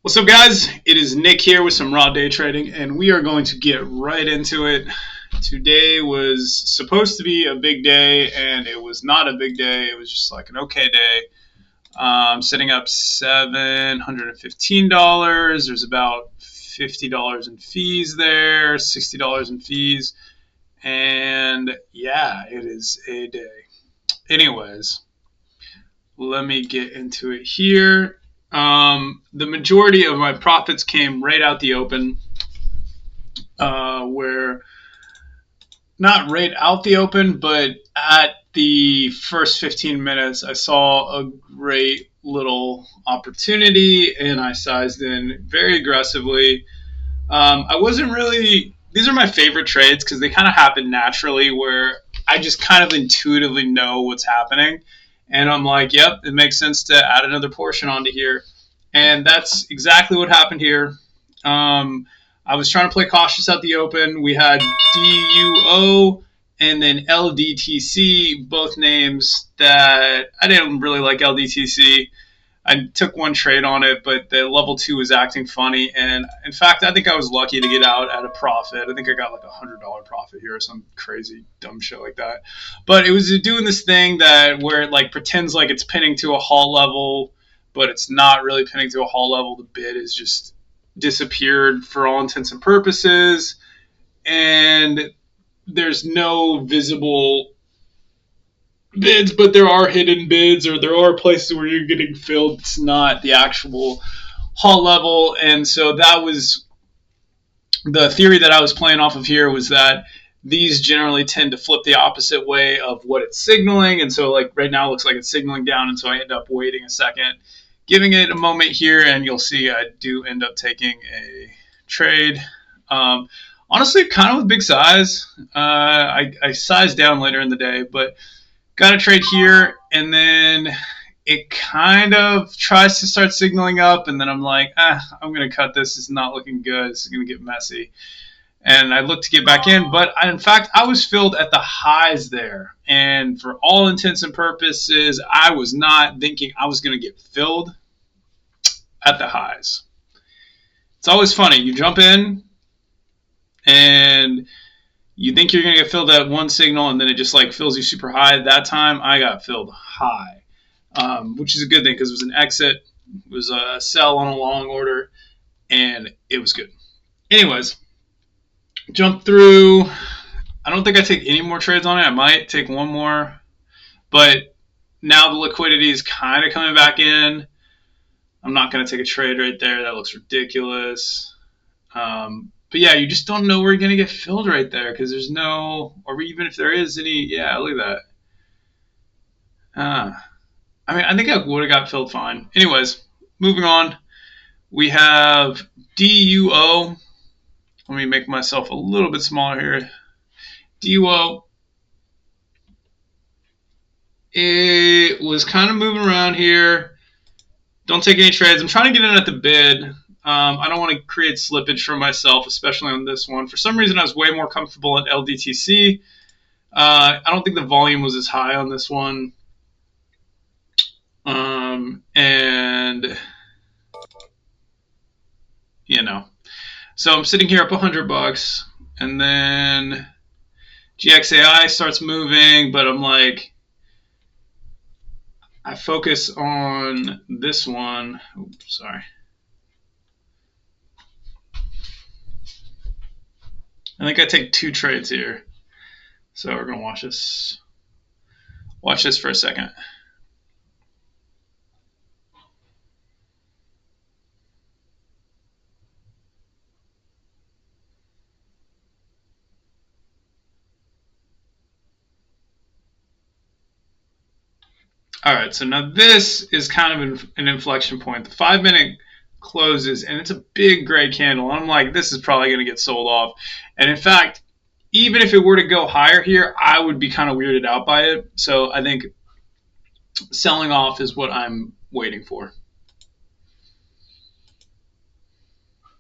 What's up, guys? It is Nick here with some raw day trading, and we are going to get right into it. Today was supposed to be a big day, and it was not a big day. It was just like an okay day. Setting up $715. There's about $50 in fees there, $60 in fees, and yeah, it is a day. Anyways, let me get into it here. The majority of my profits came right out the open, where not right out the open, but at the first 15 minutes, I saw a great little opportunity and I sized in very aggressively. I wasn't really, these are my favorite trades because they kind of happen naturally where I just kind of intuitively know what's happening. And I'm like, yep, it makes sense to add another portion onto here. And that's exactly what happened here. I was trying to play cautious at the open. We had DUO and then LDTC, both names that I didn't really like LDTC. I took one trade on it, but the level 2 was acting funny. And in fact, I think I was lucky to get out at a profit. I think I got like $100 profit here or some crazy dumb shit like that. But it was doing this thing that where it like pretends like it's pinning to a halt level, but it's not really pinning to a halt level. The bid is just disappeared for all intents and purposes. And there's no visible bids, but there are hidden bids, or there are places where you're getting filled. It's not the actual halt level. And so that was the theory that I was playing off of here, was that these generally tend to flip the opposite way of what it's signaling. And so like right now it looks like it's signaling down. And so I end up waiting a second, giving it a moment here, and you'll see I do end up taking a trade. Honestly, kind of with big size. I sized down later in the day, but got a trade here, and then it kind of tries to start signaling up, and then I'm like, I'm going to cut this. It's not looking good. This is going to get messy. And I looked to get back in, but in fact, I was filled at the highs there. And for all intents and purposes, I was not thinking I was going to get filled at the highs. It's always funny. You jump in, and you think you're going to get filled at one signal, and then it just like fills you super high. That time I got filled high, which is a good thing because it was an exit. It was a sell on a long order, and it was good. Anyways, jump through. I don't think I take any more trades on it. I might take one more, but now the liquidity is kind of coming back in. I'm not going to take a trade right there. That looks ridiculous. But yeah, you just don't know where you're going to get filled right there because there's no, or even if there is any, yeah, look at that. I mean, I think I would have got filled fine. Anyways, moving on. We have DUO. Let me make myself a little bit smaller here. DUO. It was kind of moving around here. Don't take any trades. I'm trying to get in at the bid. I don't want to create slippage for myself, especially on this one. For some reason, I was way more comfortable at LDTC. I don't think the volume was as high on this one. And, you know. So I'm sitting here up $100, and then GXAI starts moving, but I'm like, I focus on this one. Oops, sorry. I think I take two trades here. So we're going to watch this. Watch this for a second. All right, so now this is kind of an inflection point. The 5-minute closes, and it's a big gray candle. I'm like, this is probably going to get sold off. And in fact, even if it were to go higher here, I would be kind of weirded out by it. So I think selling off is what I'm waiting for.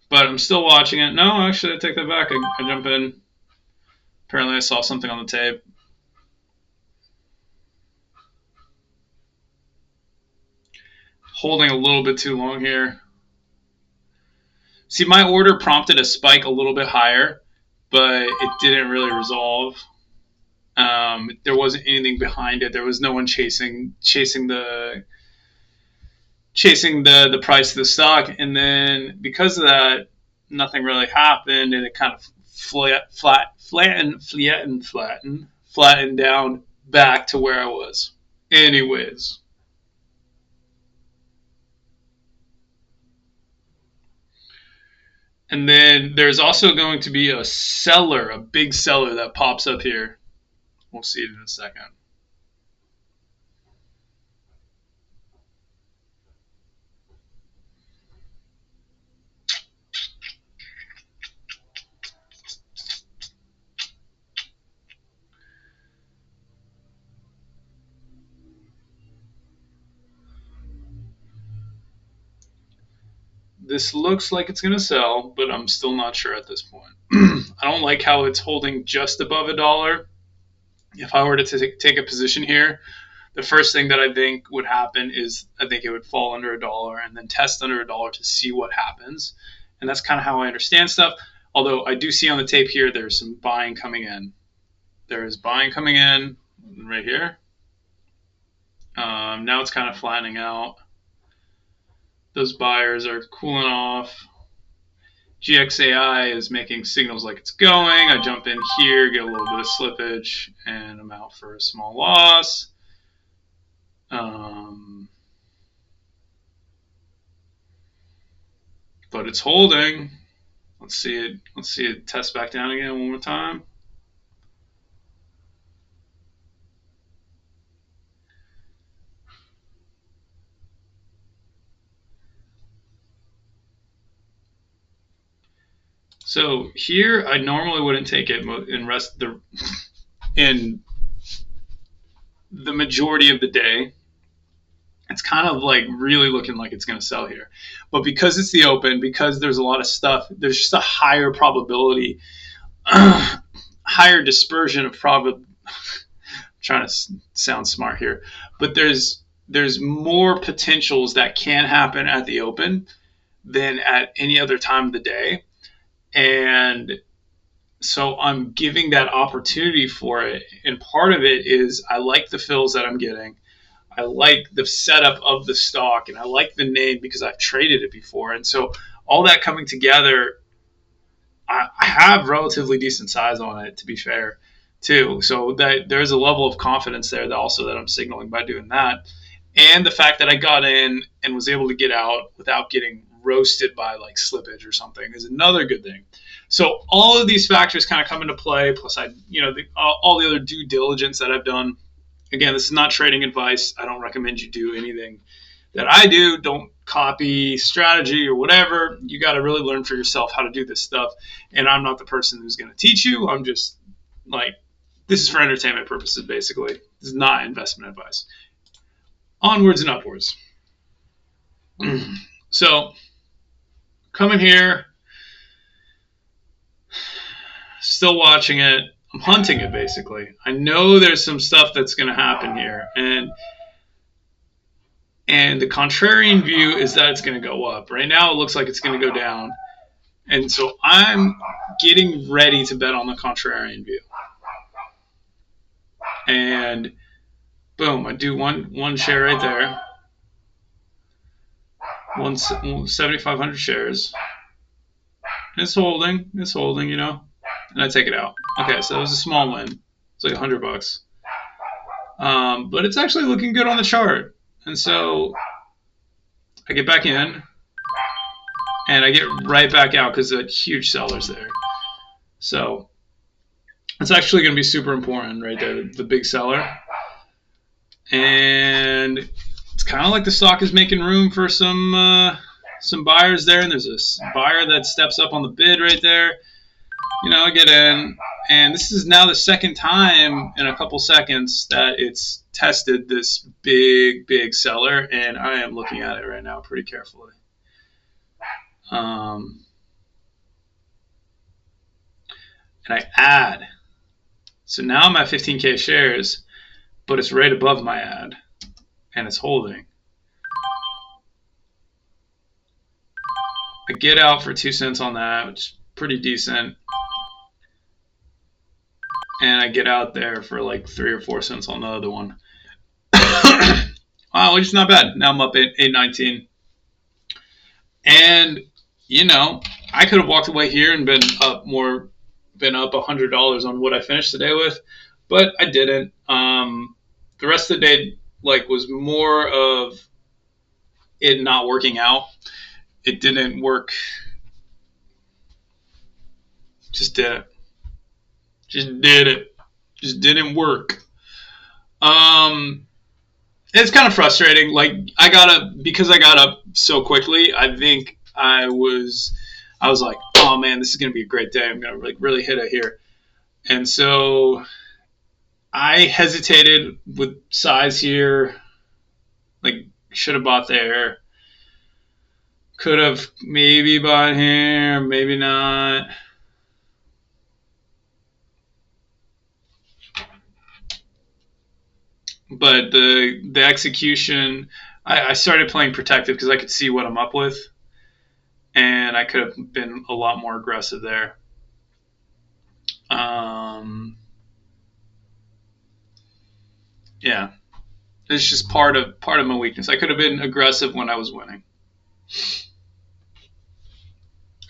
But I'm still watching it. No, actually, I take that back. I jump in. Apparently, I saw something on the tape. Holding a little bit too long here. See, my order prompted a spike a little bit higher, but it didn't really resolve. There wasn't anything behind it. There was no one chasing the price of the stock, and then because of that, nothing really happened, and it kind of flattened down back to where I was. Anyways, and then there's also going to be a big seller that pops up here. We'll see it in a second. This looks like it's going to sell, but I'm still not sure at this point. I don't like how it's holding just above $1. If I were to take a position here, the first thing that I think would happen is I think it would fall under $1 and then test under $1 to see what happens. And that's kind of how I understand stuff. Although I do see on the tape here there's some buying coming in. There is buying coming in right here. Now it's kind of flattening out. Those buyers are cooling off. GXAI is making signals like it's going. I jump in here, get a little bit of slippage, and I'm out for a small loss. But it's holding. Let's see it. Let's see it test back down again one more time. So here, I normally wouldn't take it in the majority of the day. It's kind of like really looking like it's going to sell here. But because it's the open, because there's a lot of stuff, there's just a higher probability, higher dispersion of probability. Trying to sound smart here, but there's more potentials that can happen at the open than at any other time of the day. And so I'm giving that opportunity for it. And part of it is I like the fills that I'm getting. I like the setup of the stock, and I like the name because I've traded it before. And so all that coming together, I have relatively decent size on it, to be fair, too. So that there's a level of confidence there that also that I'm signaling by doing that. And the fact that I got in and was able to get out without getting roasted by like slippage or something is another good thing. So all of these factors kind of come into play. Plus, all the other due diligence that I've done. Again, this is not trading advice. I don't recommend you do anything that I do. Don't copy strategy or whatever. You got to really learn for yourself how to do this stuff. And I'm not the person who's going to teach you. I'm just like, this is for entertainment purposes, basically. This is not investment advice. Onwards and upwards. So, coming here, still watching it. I'm hunting it, basically. I know there's some stuff that's going to happen here. And the contrarian view is that it's going to go up. Right now, it looks like it's going to go down. And so I'm getting ready to bet on the contrarian view. And boom, I do one share right there. 7,500 shares. It's holding, and I take it out. Okay, so that was a small win. It's like $100. But it's actually looking good on the chart. And so I get back in, and I get right back out because the huge sellers there. So it's actually going to be super important right there, the big seller. And it's kind of like the stock is making room for some buyers there, and there's a buyer that steps up on the bid right there. I get in, and this is now the second time in a couple seconds that it's tested this big seller, and I am looking at it right now pretty carefully. And I add. So now I'm at 15K shares, but it's right above my ad, and it's holding. I get out for 2 cents on that, which is pretty decent. And I get out there for like 3 or 4 cents on the other one. Wow, which is not bad. Now I'm up at 8.19. And, you know, I could have walked away here and been up $100 on what I finished the day with, but I didn't. The rest of the day, like, was more of it not working out. It didn't work. Just did it. Just did it. Just didn't work. It's kind of frustrating. Like, because I got up so quickly, I think I was like, oh man, this is gonna be a great day. I'm gonna like really hit it here. And so I hesitated with size here. Like, should have bought there. Could have maybe bought here, maybe not. But the execution, I started playing protective because I could see what I'm up with, and I could have been a lot more aggressive there. Yeah, it's just part of my weakness. I could have been aggressive when I was winning.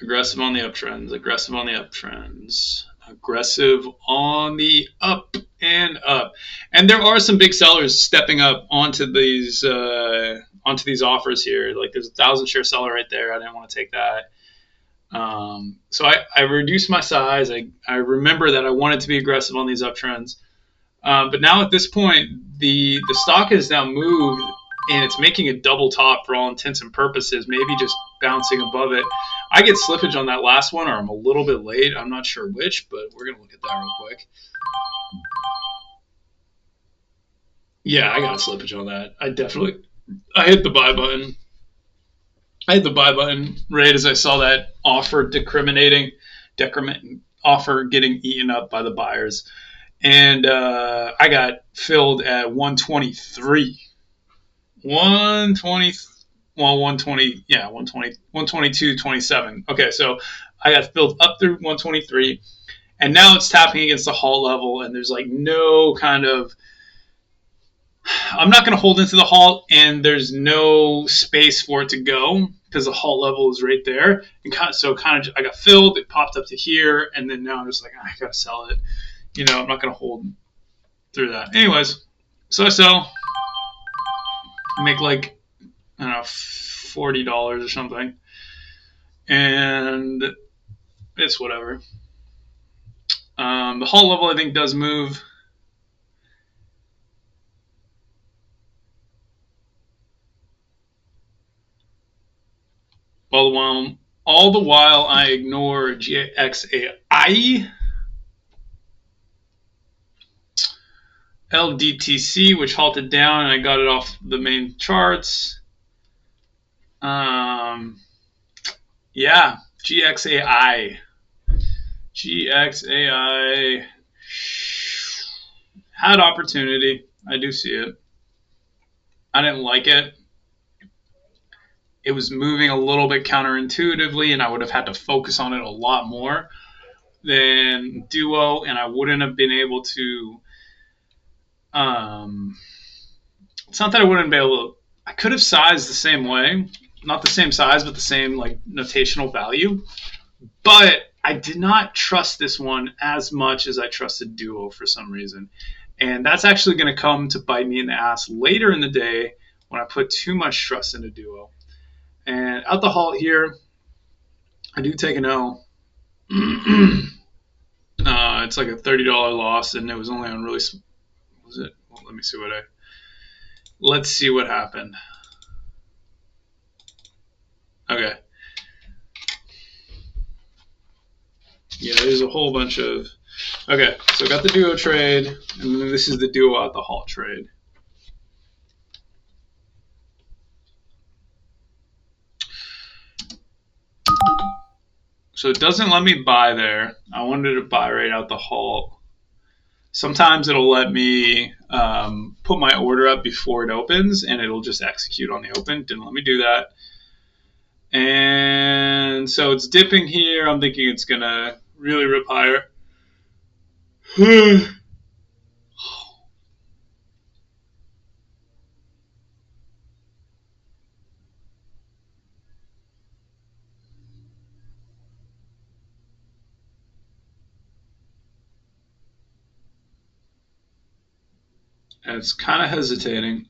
Aggressive on the uptrends. Aggressive on the uptrends. Aggressive on the up and up. And there are some big sellers stepping up onto these offers here. Like, there's a 1,000 share seller right there. I didn't want to take that. So I reduced my size. I remember that I wanted to be aggressive on these uptrends. But now at this point, the stock has now moved, and it's making a double top for all intents and purposes, maybe just bouncing above it. I get slippage on that last one, or I'm a little bit late. I'm not sure which, but we're going to look at that real quick. Yeah, I got slippage on that. I hit the buy button. I hit the buy button right as I saw that offer offer getting eaten up by the buyers. And I got filled at 123. 122.27. Okay, so I got filled up through 123, and now it's tapping against the halt level, and there's like no kind of, I'm not going to hold into the halt, and there's no space for it to go because the halt level is right there. And I got filled, it popped up to here, and then now I'm just like, I got to sell it. I'm not going to hold through that. Anyways, so I sell. I make like, I don't know, $40 or something. And it's whatever. The halt level, I think, does move. All the while I ignore GXAI, LDTC, which halted down, and I got it off the main charts. Yeah, GXAI had opportunity. I do see it. I didn't like it. It was moving a little bit counterintuitively, and I would have had to focus on it a lot more than Duo, and I wouldn't have been able to. It's not that I wouldn't be able to. I could have sized the same way, not the same size, but the same like notational value. But I did not trust this one as much as I trusted Duo for some reason, and that's actually going to come to bite me in the ass later in the day when I put too much trust into Duo. And out the halt here, I do take an L. It's like a $30 loss, and it was only on really. Was it? Well, let me see let's see what happened. Okay. Yeah, there's a whole bunch of. Okay, so I got the Duo trade, and then this is the Duo at the halt trade. So it doesn't let me buy there. I wanted to buy right out the halt. Sometimes it'll let me put my order up before it opens, and it'll just execute on the open. Didn't let me do that. And so it's dipping here. I'm thinking it's going to really rip higher. And it's kind of hesitating,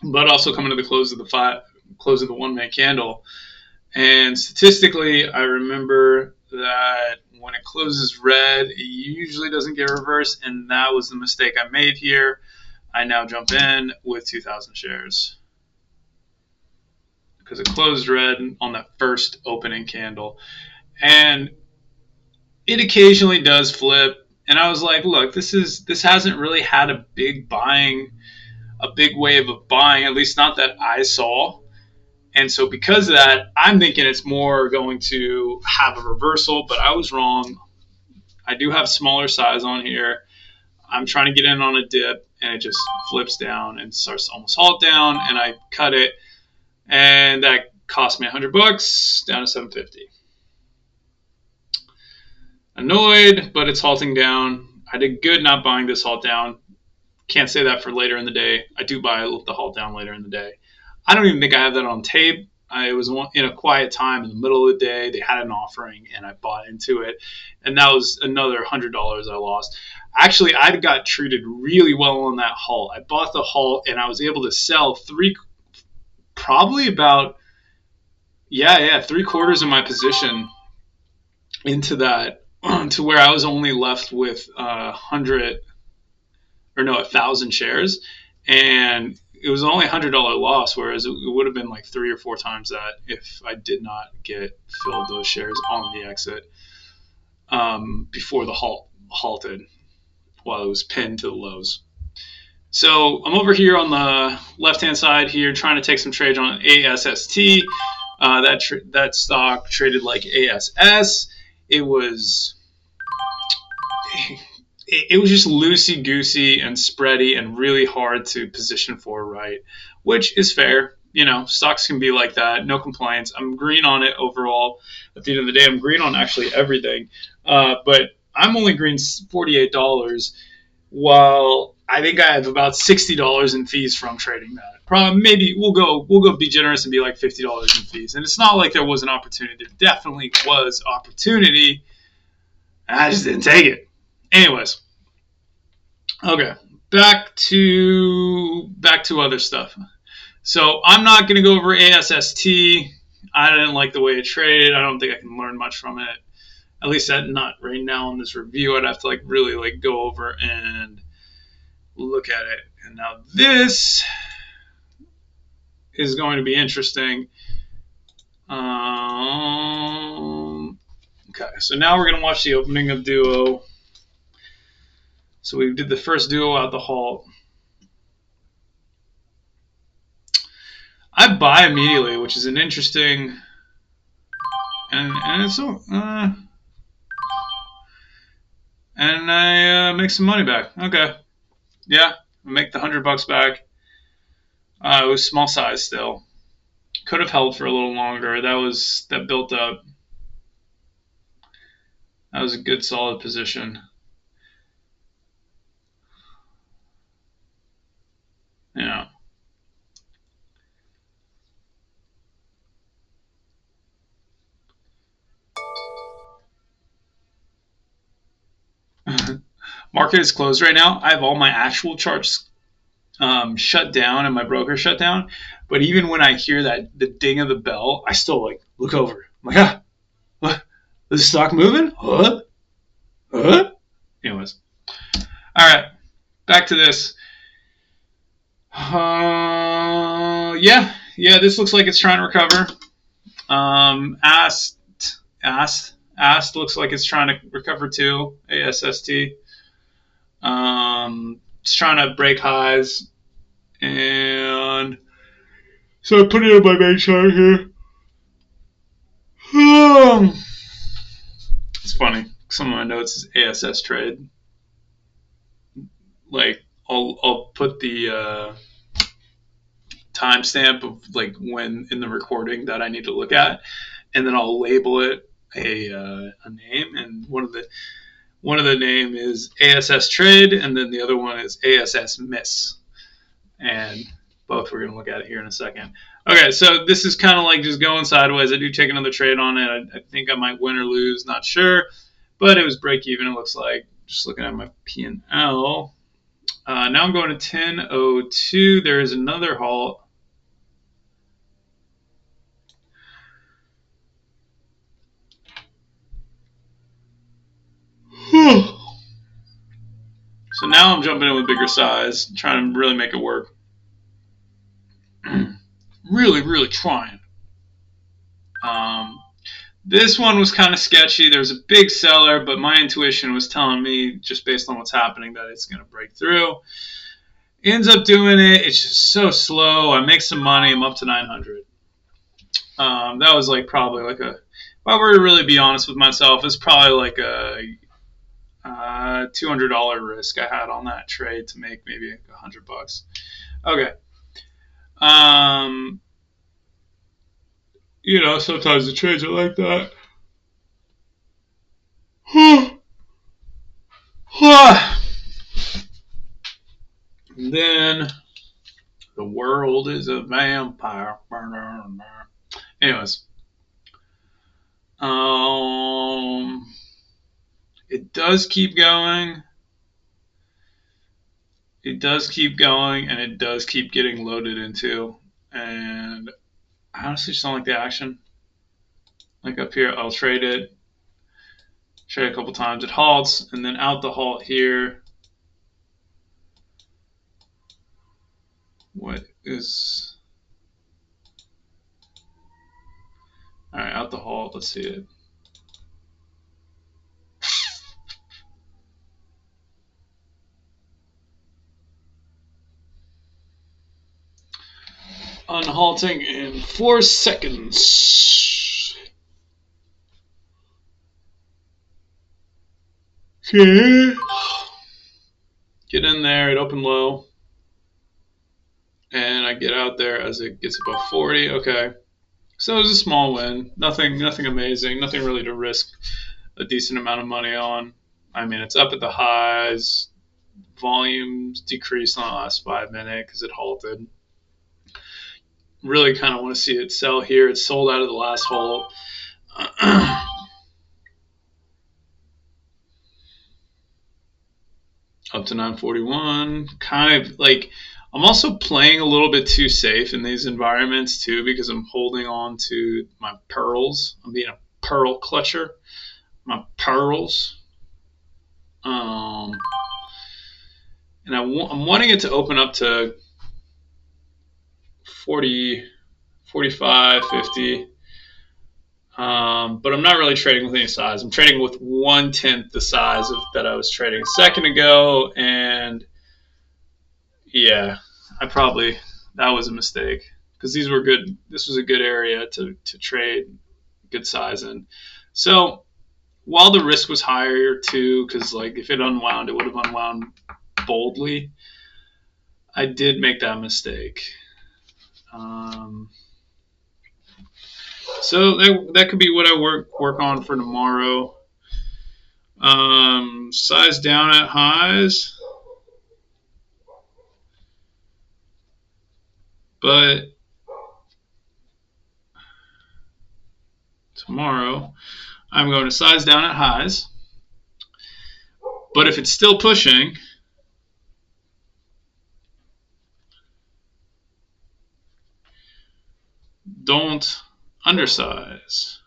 but also coming to the close of the 1 minute candle. And statistically, I remember that when it closes red, it usually doesn't get reversed, and that was the mistake I made here. I now jump in with 2,000 shares because it closed red on that first opening candle. And it occasionally does flip. And I was like, look, this hasn't really had a big wave of buying, at least not that I saw. And so because of that, I'm thinking it's more going to have a reversal, but I was wrong. I do have smaller size on here. I'm trying to get in on a dip, and it just flips down and starts to almost halt down, and I cut it, and that cost me $100 down to $750. Annoyed, but it's halting down. I did good not buying this halt down. Can't say that for later in the day. I do buy the halt down later in the day. I don't even think I have that on tape. I was in a quiet time in the middle of the day. They had an offering, and I bought into it. And that was another $100 I lost. Actually, I got treated really well on that halt. I bought the halt, and I was able to sell three-quarters of my position into that, to where I was only left with 1,000 shares. And it was only $100 loss, whereas it would have been like 3 or 4 times that if I did not get filled those shares on the exit before the halted while it was pinned to the lows. So I'm over here on the left-hand side here trying to take some trades on ASST. That stock traded like ASS. It was just loosey-goosey and spready and really hard to position for, right? Which is fair. Stocks can be like that. No complaints. I'm green on it overall. At the end of the day, I'm green on actually everything. But I'm only green $48, while I think I have about $60 in fees from trading that. Probably, maybe we'll go be generous and be like $50 in fees. And it's not like there was an opportunity. There definitely was opportunity. I just didn't take it. Anyways, okay, back to other stuff. So I'm not going to go over ASST. I didn't like the way it traded. I don't think I can learn much from it. At least not right now in this review. I'd have to really go over and look at it. And now this is going to be interesting. Okay, so now we're going to watch the opening of Duo. So we did the first Duo out the halt. I buy immediately, which is an interesting, and it's so, and I make some money back. Okay, yeah, I make the $100 back. It was small size still. Could have held for a little longer. That built up. That was a good solid position. Yeah. Market is closed right now. I have all my actual charts shut down and my broker shut down. But even when I hear the ding of the bell, I still look over. I'm like, what? Is the stock moving? Huh? Anyways. All right. Back to this. Yeah, this looks like it's trying to recover. AST looks like it's trying to recover too. ASST. It's trying to break highs. And so I put it on my main chart here. It's funny. Some of my notes is ASS trade. I'll put the timestamp of like when in the recording that I need to look at, and then I'll label it a name. And one of the name is ASS trade, and then the other one is ASS miss. And both we're going to look at it here in a second. Okay, so this is kind of like just going sideways. I do take another trade on it. I think I might win or lose, not sure, but it was break even. It looks like just looking at my P&L. Now I'm going to 10.02. There is another halt. So now I'm jumping in with bigger size, trying to really make it work. Really trying. This one was kind of sketchy. There's a big seller, but my intuition was telling me, just based on what's happening, that it's going to break through. Ends up doing it. It's just so slow. I make some money. I'm up to 900. That was like probably like a, if I were to really be honest with myself, it's probably like a $200 risk I had on that trade to make maybe $100. Okay. You know, sometimes the trades are like that. Then the world is a vampire. Anyways, it does keep going. It does keep going, and it does keep getting loaded into. And I honestly just don't like the action. Like up here, I'll trade it. Trade a couple times. It halts, and then out the halt here. What is... All right, out the halt. Let's see it. Unhalting in 4 seconds. Okay. Get in there. It opened low. And I get out there as it gets above 40. Okay. So it was a small win. Nothing amazing. Nothing really to risk a decent amount of money on. I mean, it's up at the highs. Volumes decreased on the last 5 minutes because it halted. Really kind of want to see it sell here. It sold out of the last halt. Up to 941. Kind of like, I'm also playing a little bit too safe in these environments too, because I'm holding on to my pearls. I'm being a pearl clutcher. My pearls. And I'm wanting it to open up to 40, 45, 50. But I'm not really trading with any size. I'm trading with 1/10 the size of that I was trading a second ago. And yeah, that was a mistake, because these were good. This was a good area to trade, good size in. So while the risk was higher too, because like if it unwound, it would have unwound boldly. I did make that mistake. So that could be what I work on for tomorrow. Size down at highs. But tomorrow, I'm going to size down at highs. But if it's still pushing, don't undersize.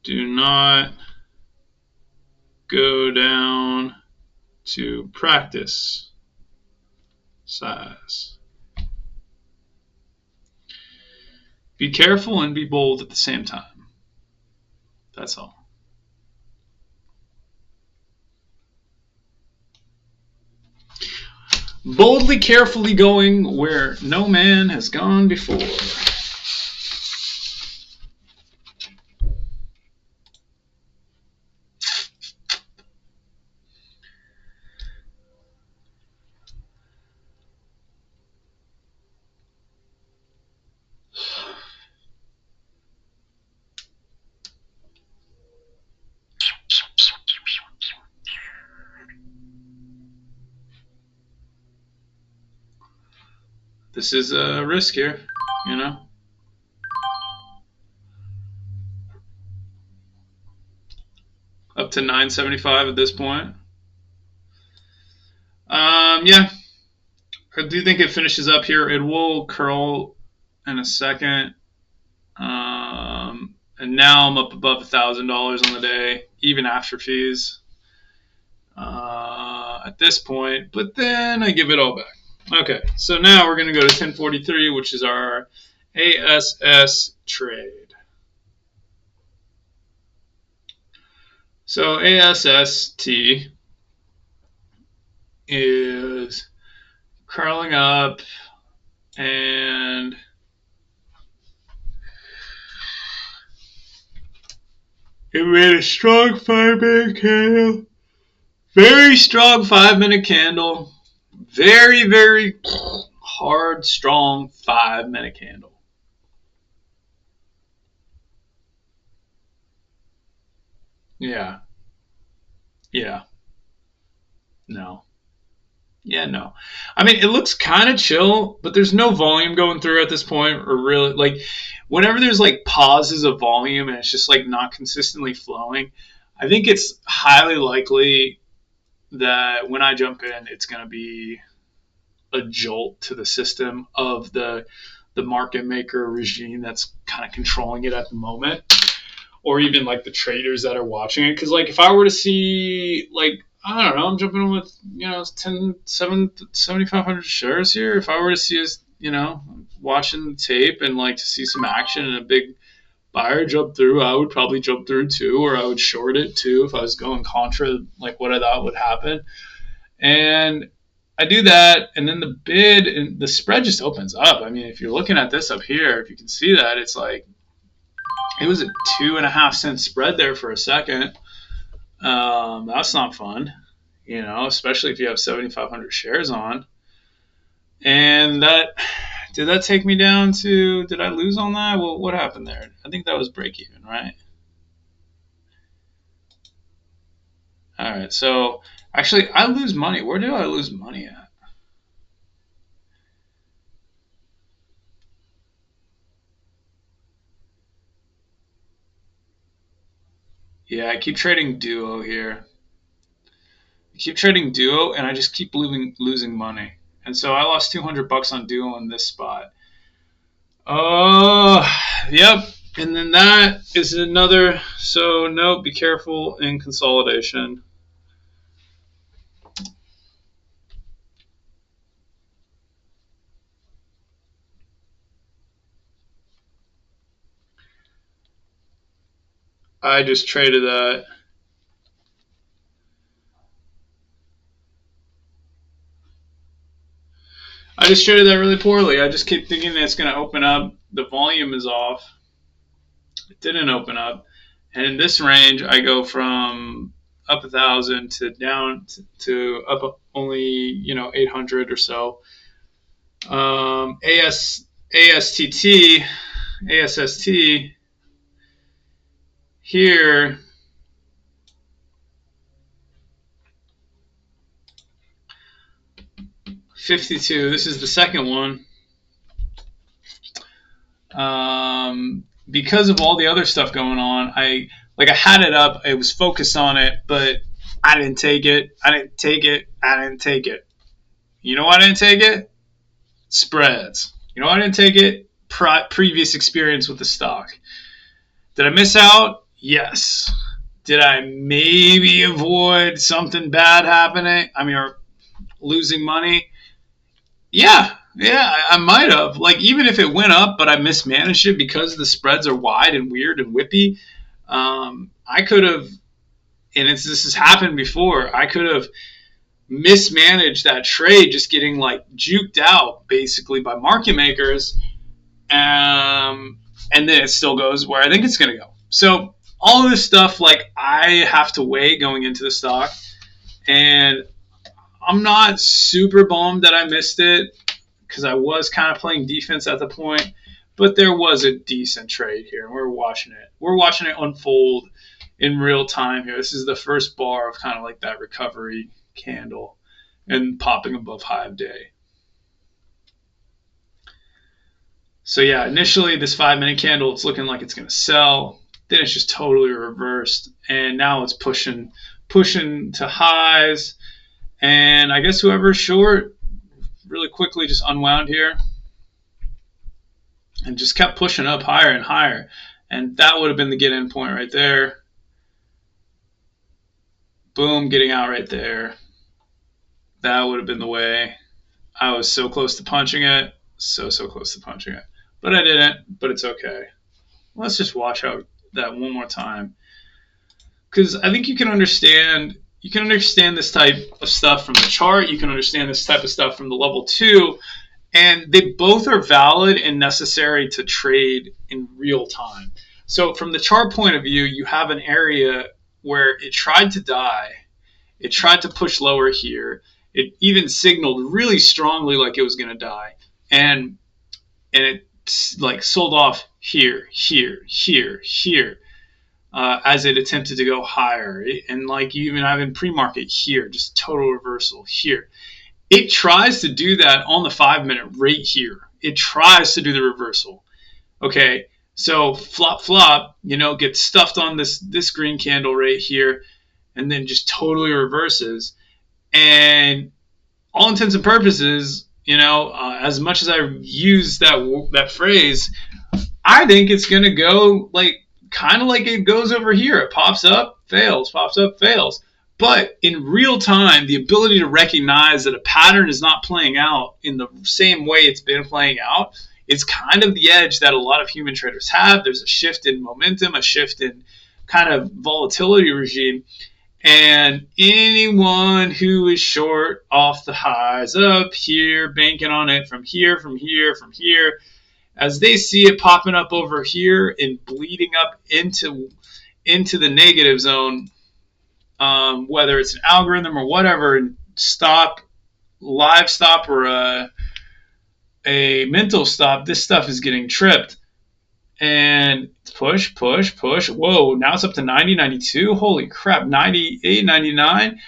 Do not go down to practice size. Be careful and be bold at the same time. That's all. Boldly, carefully going where no man has gone before. this is a risk here, you know. Up to 975 at this point. Yeah, I do think it finishes up here. It will curl in a second. And now I'm up above $1,000 on the day, even after fees. At this point, but then I give it all back. Okay, so now we're going to go to 1043, which is our ASS trade. So ASST is curling up, and it made a strong 5-minute candle. Very strong 5-minute candle. Very, very hard, strong 5-minute candle. Yeah. Yeah. No. Yeah, no. I mean, it looks kind of chill, but there's no volume going through at this point, or really, like, whenever there's like pauses of volume and it's just like not consistently flowing, I think it's highly likely that when I jump in, it's going to be a jolt to the system of the market maker regime that's kind of controlling it at the moment, or even like the traders that are watching it. Because like if I were to see like, I don't know, I'm jumping in with 7,500 shares here. If I were to see us, watching the tape and like to see some action and a big buyer jump through, I would probably jump through too, or I would short it too if I was going contra like what I thought would happen. And I do that, and then the bid and the spread just opens up. I mean, if you're looking at this up here, if you can see that, it's like it was a 2.5 cent spread there for a second. That's not fun, especially if you have 7,500 shares on. And did that take me down to? Did I lose on that? Well, what happened there? I think that was break even, right? All right, so actually, I lose money. Where do I lose money at? Yeah, I keep trading Duo here. I keep trading Duo, and I just keep losing money. And so I lost $200 on Duo in this spot. Oh, yep. And then that is another. So no, be careful in consolidation. I just traded that. I just traded that really poorly. I just keep thinking that it's going to open up. The volume is off. It didn't open up. And in this range, I go from up 1,000 to down to up only 800 or so. ASST here. $52. This is the second one. Because of all the other stuff going on, I had it up. I was focused on it, but I didn't take it. You know why I didn't take it? Spreads. You know why I didn't take it? Previous experience with the stock. Did I miss out? Yes. Did I maybe avoid something bad happening? I mean, or losing money? Yeah, I might have. Like, even if it went up, but I mismanaged it because the spreads are wide and weird and whippy, I could have, and this has happened before, I could have mismanaged that trade, just getting like juked out basically by market makers, and then it still goes where I think it's going to go. So all of this stuff, like, I have to weigh going into the stock, and I'm not super bummed that I missed it because I was kind of playing defense at the point, but there was a decent trade here, and we're watching it. We're watching it unfold in real time here. This is the first bar of kind of like that recovery candle and popping above high of day. So yeah, initially this 5-minute candle, it's looking like it's going to sell. Then it's just totally reversed, and now it's pushing to highs. And I guess whoever's short really quickly just unwound here and just kept pushing up higher and higher. And that would have been the get in point right there. Boom, getting out right there. That would have been the way. I was so close to punching it. So close to punching it. But I didn't, but it's okay. Let's just watch out that one more time. Because I think you can understand this type of stuff from the chart. You can understand this type of stuff from the level 2. And they both are valid and necessary to trade in real time. So from the chart point of view, you have an area where it tried to die. It tried to push lower here. It even signaled really strongly like it was going to die. And it like sold off here, as it attempted to go higher. And like you even have in pre-market here, just total reversal here. It tries to do that on the 5-minute right here. It tries to do the reversal. Okay, so flop, gets stuffed on this green candle right here, and then just totally reverses. And all intents and purposes, as much as I use that phrase, I think it's going to go kind of like it goes over here. It pops up, fails, pops up, fails. But in real time, the ability to recognize that a pattern is not playing out in the same way it's been playing out, it's kind of the edge that a lot of human traders have. There's a shift in momentum, a shift in kind of volatility regime. And anyone who is short off the highs up here, banking on it from here, as they see it popping up over here and bleeding up into the negative zone, whether it's an algorithm or whatever, live stop or a mental stop, this stuff is getting tripped. And push. Whoa, now it's up to 90, 92. Holy crap, 98, 99.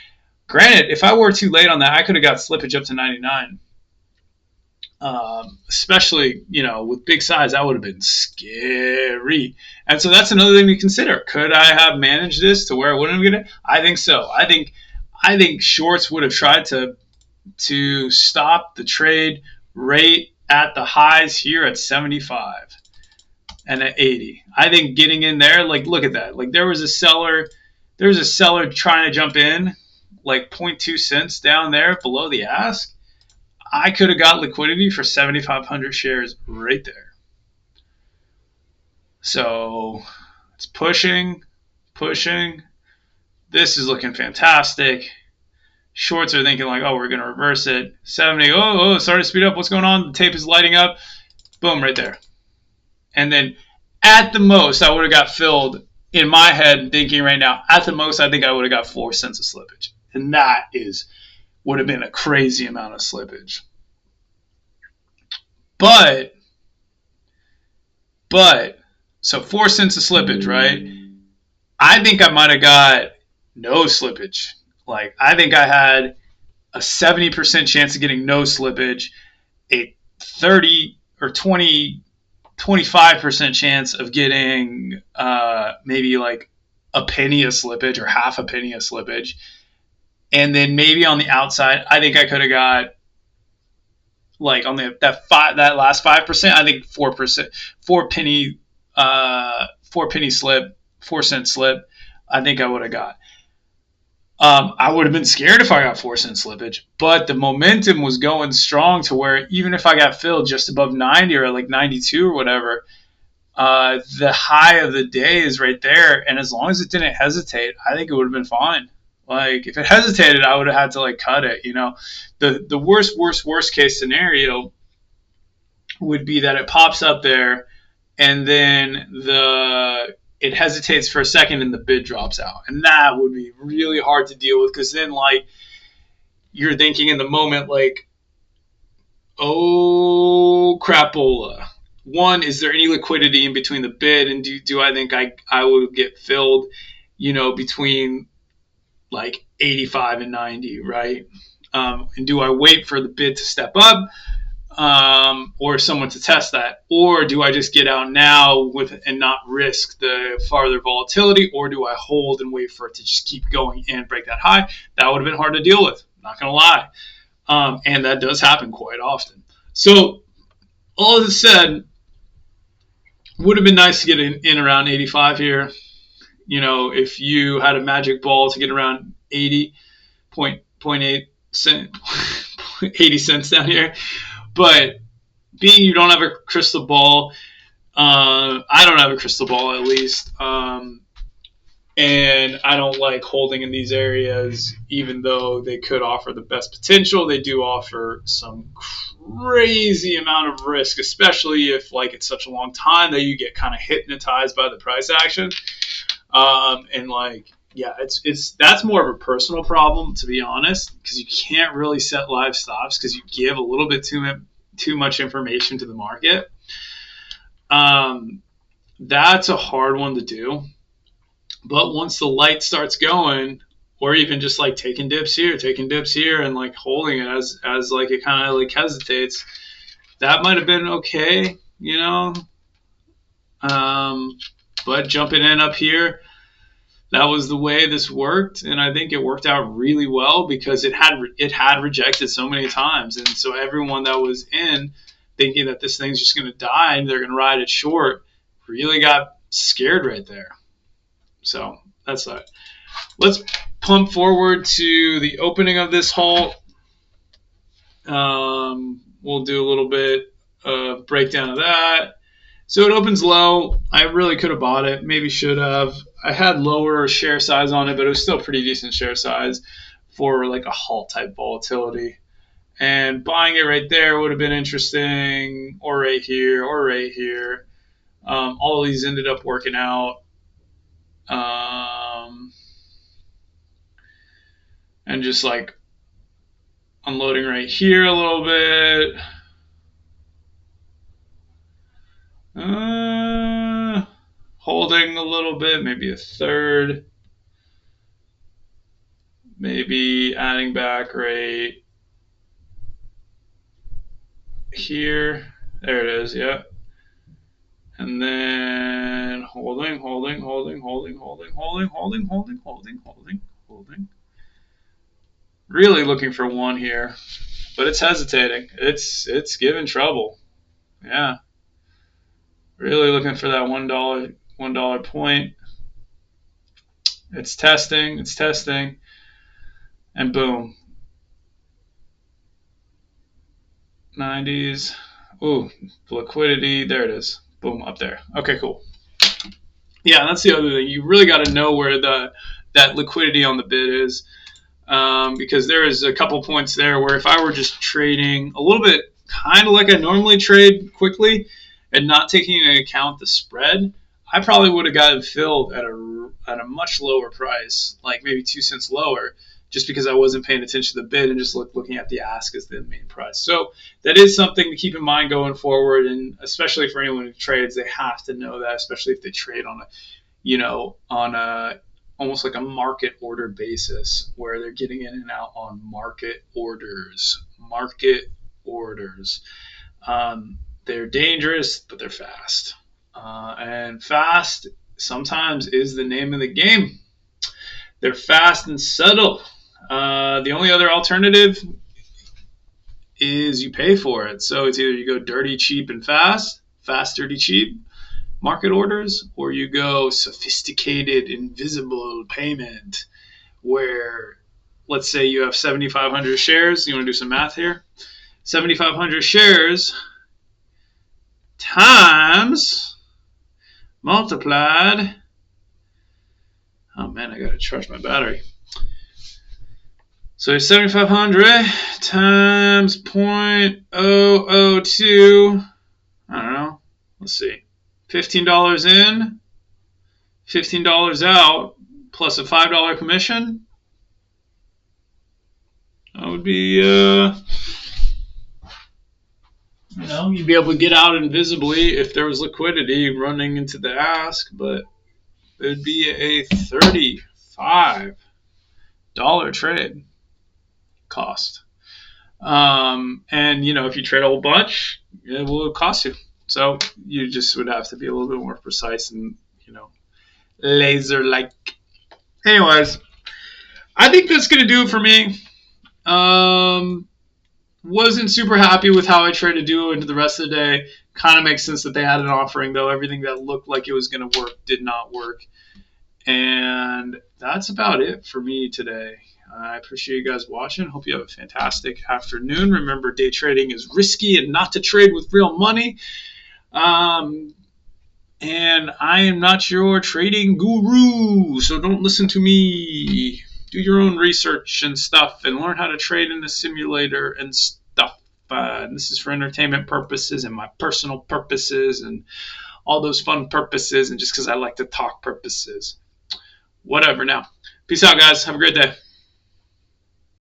Granted, if I were too late on that, I could have got slippage up to 99. Especially, with big size, that would have been scary. And so that's another thing to consider. Could I have managed this to where it wouldn't have been? I think so. I think shorts would have tried to stop the trade right at the highs here at 75 and at 80. I think getting in there, look at that. There was a seller trying to jump in, 0.2 cents down there below the ask. I could have got liquidity for 7,500 shares right there. So it's pushing. This is looking fantastic. Shorts are thinking we're going to reverse it. 70, started to speed up. What's going on? The tape is lighting up. Boom, right there. And then at the most, I would have got filled in my head thinking right now, at the most, I think I would have got 4 cents of slippage. And that would have been a crazy amount of slippage. But, so 4 cents of slippage, right? I think I might have got no slippage. I think I had a 70% chance of getting no slippage, a 30 or 25% chance of getting maybe a penny of slippage or half a penny of slippage. And then maybe on the outside, I think I could have got on that last 5%, I think 4%, 4 penny slip, 4 cent slip, I think I would have got. I would have been scared if I got 4 cent slippage, but the momentum was going strong to where even if I got filled just above 90 or 92 or whatever, the high of the day is right there. And as long as it didn't hesitate, I think it would have been fine. If it hesitated, I would have had to cut it. The worst case scenario would be that it pops up there and then it hesitates for a second and the bid drops out. And that would be really hard to deal with, because then you're thinking in the moment oh crapola. One, is there any liquidity in between the bid, and do I think I would get filled, between 85 and 90, right? And do I wait for the bid to step up? or someone to test that? Or do I just get out now and not risk the farther volatility? Or do I hold and wait for it to just keep going and break that high? That would have been hard to deal with, not going to lie. And that does happen quite often. So all of this said, would have been nice to get in around 85 here. If you had a magic ball to get around 80.8 cent, 80 cents down here. But being you don't have a crystal ball, I don't have a crystal ball at least, and I don't like holding in these areas, even though they could offer the best potential. They do offer some crazy amount of risk, especially if it's such a long time that you get kind of hypnotized by the price action. That's more of a personal problem, to be honest, because you can't really set live stops because you give a little bit too much information to the market. That's a hard one to do. But once the light starts going, or even just taking dips here, and holding it as it kind of hesitates, that might have been okay, But jumping in up here, that was the way this worked, and I think it worked out really well because it had rejected so many times, and so everyone that was in thinking that this thing's just going to die and they're going to ride it short really got scared right there. So that's that. Let's pump forward to the opening of this halt. We'll do a little bit of breakdown of that. So it opens low. I really could have bought it. Maybe should have. I had lower share size on it, but it was still pretty decent share size for a halt type volatility. And buying it right there would have been interesting, or right here, or right here. All of these ended up working out. And just unloading right here a little bit. Holding a little bit, maybe a third. Maybe adding back right here. There it is, yeah. And then holding. Really looking for one here, but it's hesitating. It's giving trouble. Yeah. Really looking for that $1 point. It's testing, and boom. 90s. Ooh, liquidity. There it is. Boom, up there. Okay, cool. Yeah, that's the other thing. You really got to know where that liquidity on the bid is, because there is a couple points there where if I were just trading a little bit kind of like I normally trade quickly and not taking into account the spread, I probably would have gotten filled at a much lower price, maybe 2 cents lower, just because I wasn't paying attention to the bid and just looking at the ask as the main price. So that is something to keep in mind going forward, and especially for anyone who trades, they have to know that, especially if they trade on a almost like a market order basis, where they're getting in and out on market orders. They're dangerous, but they're fast. And fast sometimes is the name of the game. They're fast and subtle. The only other alternative is you pay for it. So it's either you go dirty, cheap, and fast, dirty, cheap market orders, or you go sophisticated, invisible payment, where let's say you have 7,500 shares. You want to do some math here? 7,500 shares times multiplied. Oh man, I gotta charge my battery. So 7,500 times 0.002. I don't know. Let's see. $15 in, $15 out, plus a $5 commission. That would be, you'd be able to get out invisibly if there was liquidity running into the ask, but it'd be a $35 trade cost. And if you trade a whole bunch, it will cost you. So you just would have to be a little bit more precise and laser like. Anyways, I think that's gonna do it for me. Um, wasn't super happy with how I traded Duo into the rest of the day. Kind of makes sense that they had an offering, though. Everything that looked like it was going to work did not work. And that's about it for me today. I appreciate you guys watching. Hope you have a fantastic afternoon. Remember, day trading is risky and not to trade with real money. And I am not your trading guru, so don't listen to me. Do your own research and stuff and learn how to trade in a simulator and stuff. This is for entertainment purposes and my personal purposes and all those fun purposes and just because I like to talk purposes. Whatever now. Peace out, guys. Have a great day.